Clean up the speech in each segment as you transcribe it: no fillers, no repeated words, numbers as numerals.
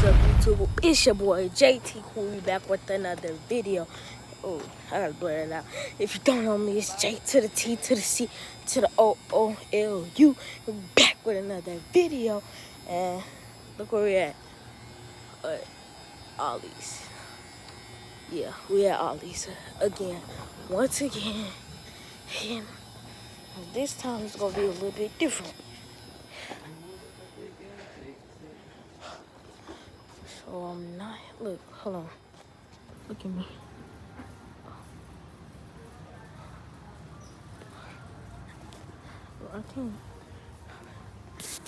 up, YouTube? It's your boy JT Cool. We back with another video. Oh, I gotta blur it out. If you don't know me, it's J to the T to the C to the OOLU. We're back with another video, and look where we at. Ollies. Yeah, we at Ollies again. Once again, and this time it's gonna be a little bit different. So I'm not. Look, hold on. Look at me. I can't.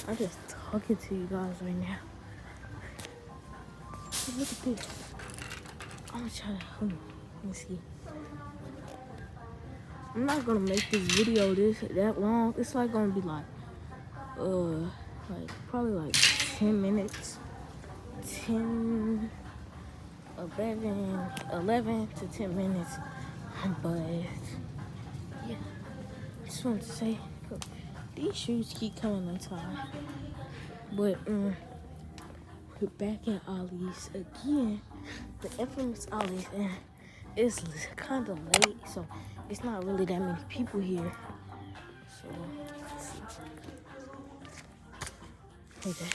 I'm just talking to you guys right now. Look at this. I'm gonna try to. Hold on. Let me see. I'm not gonna make this video that long. It's like gonna be like probably like 10 minutes. 10, 11 to 10 minutes. But yeah, I just wanted to say, these shoes keep coming untied. But we're back at Ollies again, the infamous Ollies, and it's kind of late, so it's not really that many people here. So let's see. Okay.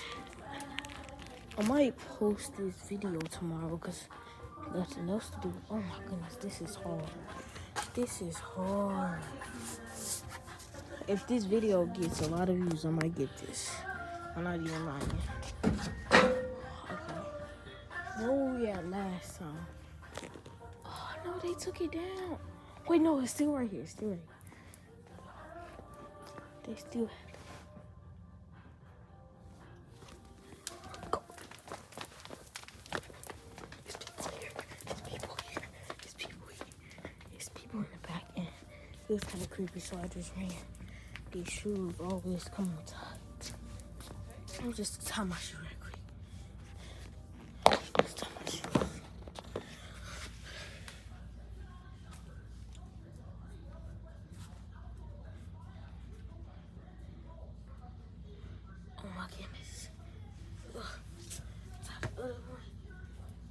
I might post this video tomorrow because nothing else to do. Oh my goodness, this is hard. This is hard. If this video gets a lot of views, I might get this. I'm not even lying. Okay. Where were we at last time? Oh no, they took it down. Wait, no, it's still right here. It's still right here. They still have it. Go. There's people here. There's people here. There's people here. There's people in the back end. It was kind of creepy, so I just ran. These shoes always come on top. I'll just tie my shoe right quick. Just tie my shoes. Oh my goodness. Ugh. Tie the other one.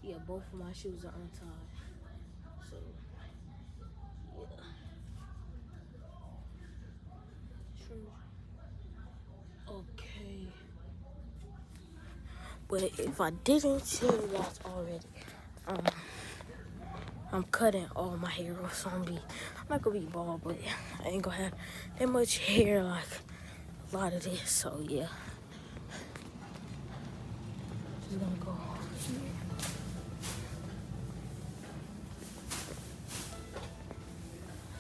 Yeah, both of my shoes are untied. So, yeah. Okay. But if I didn't tell you guys already, I'm cutting all my hair off, so I'm not gonna be bald, but I ain't gonna have that much hair like a lot of this, so yeah. Just gonna go here.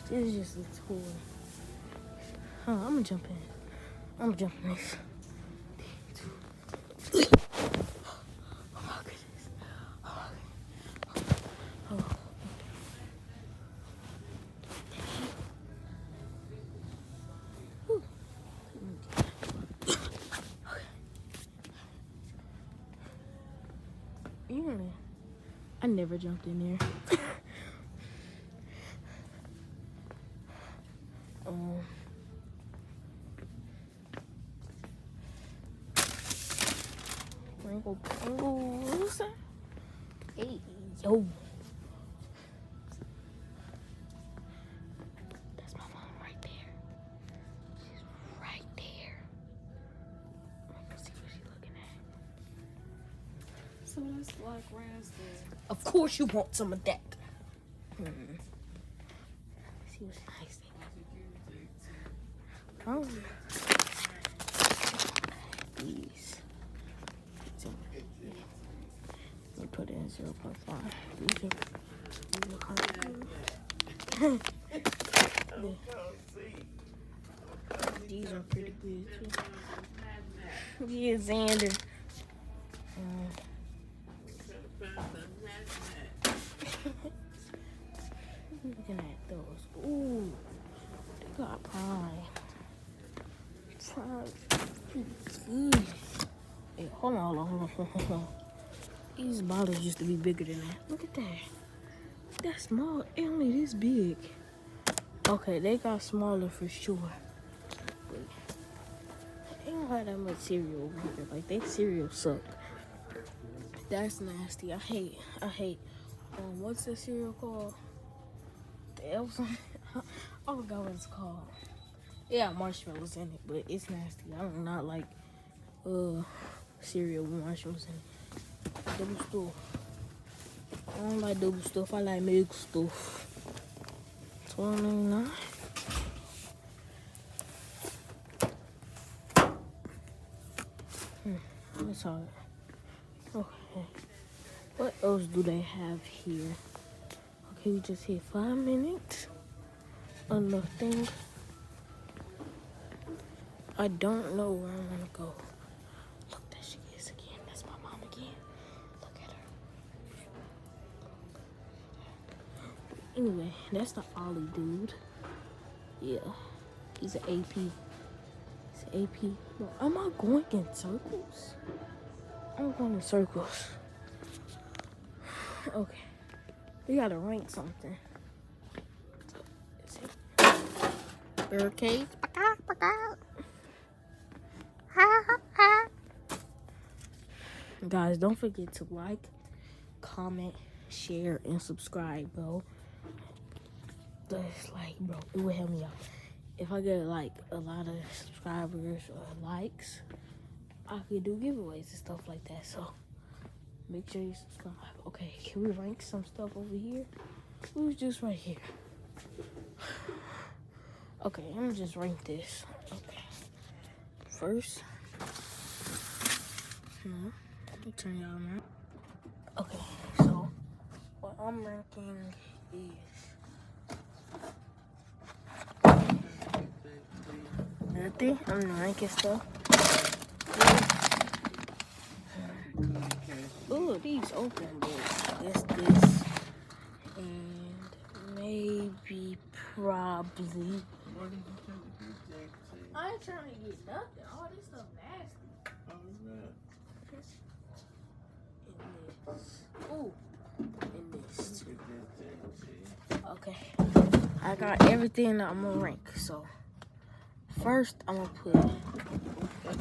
This is just a tour. I'm gonna jump in. I'm gonna jump in this. Oh my goodness. Oh my goodness. Oh. Yeah. I never jumped in there. Pringle Pringles. Hey, yo. That's my mom right there. She's right there. Let's see what she's looking at. So that's like raspberry. Of course you want some of that. Let's see what's nice. Oh. These. Let me put it in 0.5. These are kind of good. These are pretty good too. Yeah, Xander. Looking at those. Ooh, they got prime. Prime. Hey, hold on. These bottles used to be bigger than that. Look at that. That's small. It only this big. Okay, they got smaller for sure. But they don't have that much cereal over here. Like, they cereal suck. That's nasty. I hate. What's the cereal called? The elf something? I forgot what it's called. Yeah, marshmallows in it, but it's nasty. I do not like cereal with marshmallows in it. Double stuff. I don't like double stuff. I like milk stuff. $12.99. That's all. Okay. What else do they have here? Okay, we just hit 5 minutes. Nothing. I don't know where I'm gonna go. Look, there she is again. That's my mom again. Look at her. Anyway, that's the Ollie dude. Yeah, he's an AP. He's an AP. Bro, am I going in circles? I'm going in circles. Okay, we gotta rank something. Barricades. Guys, don't forget to like, comment, share, and subscribe, bro. That's like, bro, it would help me out. If I get like a lot of subscribers or likes, I could do giveaways and stuff like that. So make sure you subscribe. Okay, can we rank some stuff over here? Who's just right here? Okay, I'm gonna just rank this. Okay. First, let me turn y'all around. Okay, so what I'm ranking is nothing. I'm ranking stuff. Ooh, these open, but this, and maybe probably. I ain't trying to get nothing. All this stuff nasty. Oh, yeah. Ooh, and this. Okay, I got everything that I'm gonna rank. So first, I'm gonna put. Let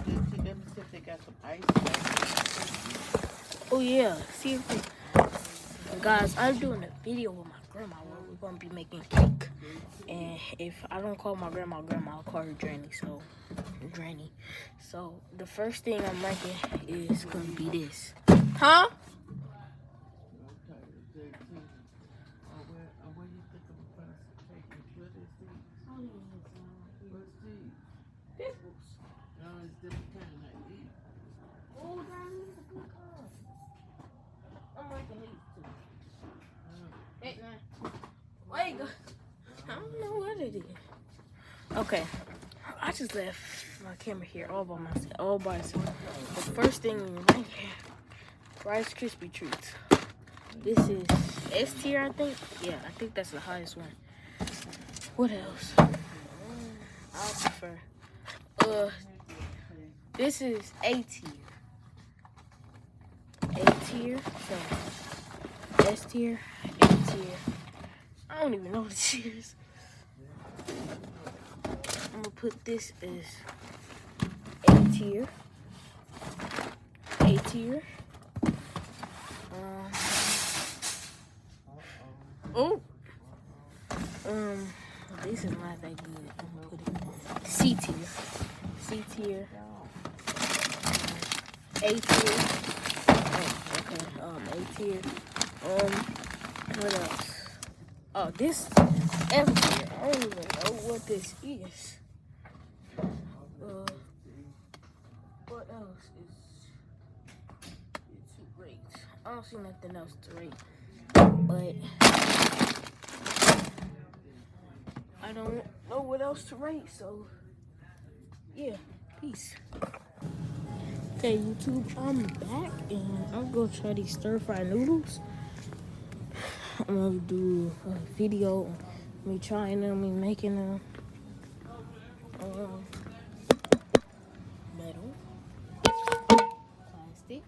me see if they got some ice. Oh yeah, see if they. Guys, I'm doing a video with my grandma where we're gonna be making cake. And if I don't call my grandma, I'll call her Granny. So the first thing I'm ranking is gonna be this. Huh? Wait, I don't know what it is. Okay, I just left my camera here all by myself. The first thing right here, Rice Krispie treats. This is S tier, I think. Yeah, I think that's the highest one. What else? I prefer. This is A tier. A tier. So S tier, A tier. I don't even know the tiers. I'm gonna put this as A tier. A tier. This is not that good. I'm gonna put it C tier. C tier. A tier. Oh, okay. A tier. What else? Oh, this F tier. I don't even know what this is. What else is to rate? I don't see nothing else to rate. But I don't know what else to rate, so yeah, peace. Okay, YouTube, I'm back and I'm gonna try these stir-fry noodles. I'm gonna do a video of me trying them, me making them. Metal, plastic.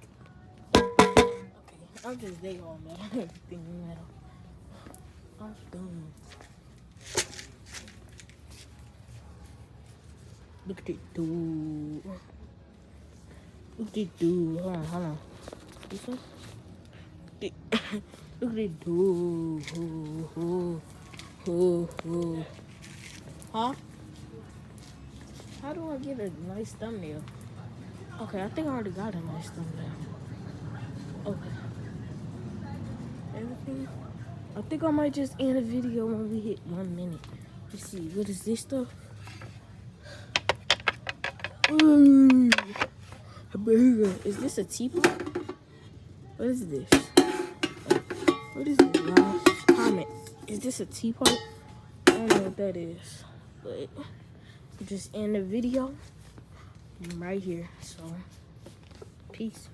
Okay, I'm just they all metal. Everything metal. I'm done. Look at it do. Look at it do. Hold on. This one? the look at it. Ooh, ooh, ooh, ooh. Huh? How do I get a nice thumbnail? Okay, I think I already got a nice thumbnail. Okay. Everything. I think I might just end the video when we hit 1 minute. Let's see. What is this stuff? Ooh. Is this a teapot? What is this? What is this, guys? Comment. Is this a teapot? I don't know what that is. But just end the video. I'm right here. So, peace.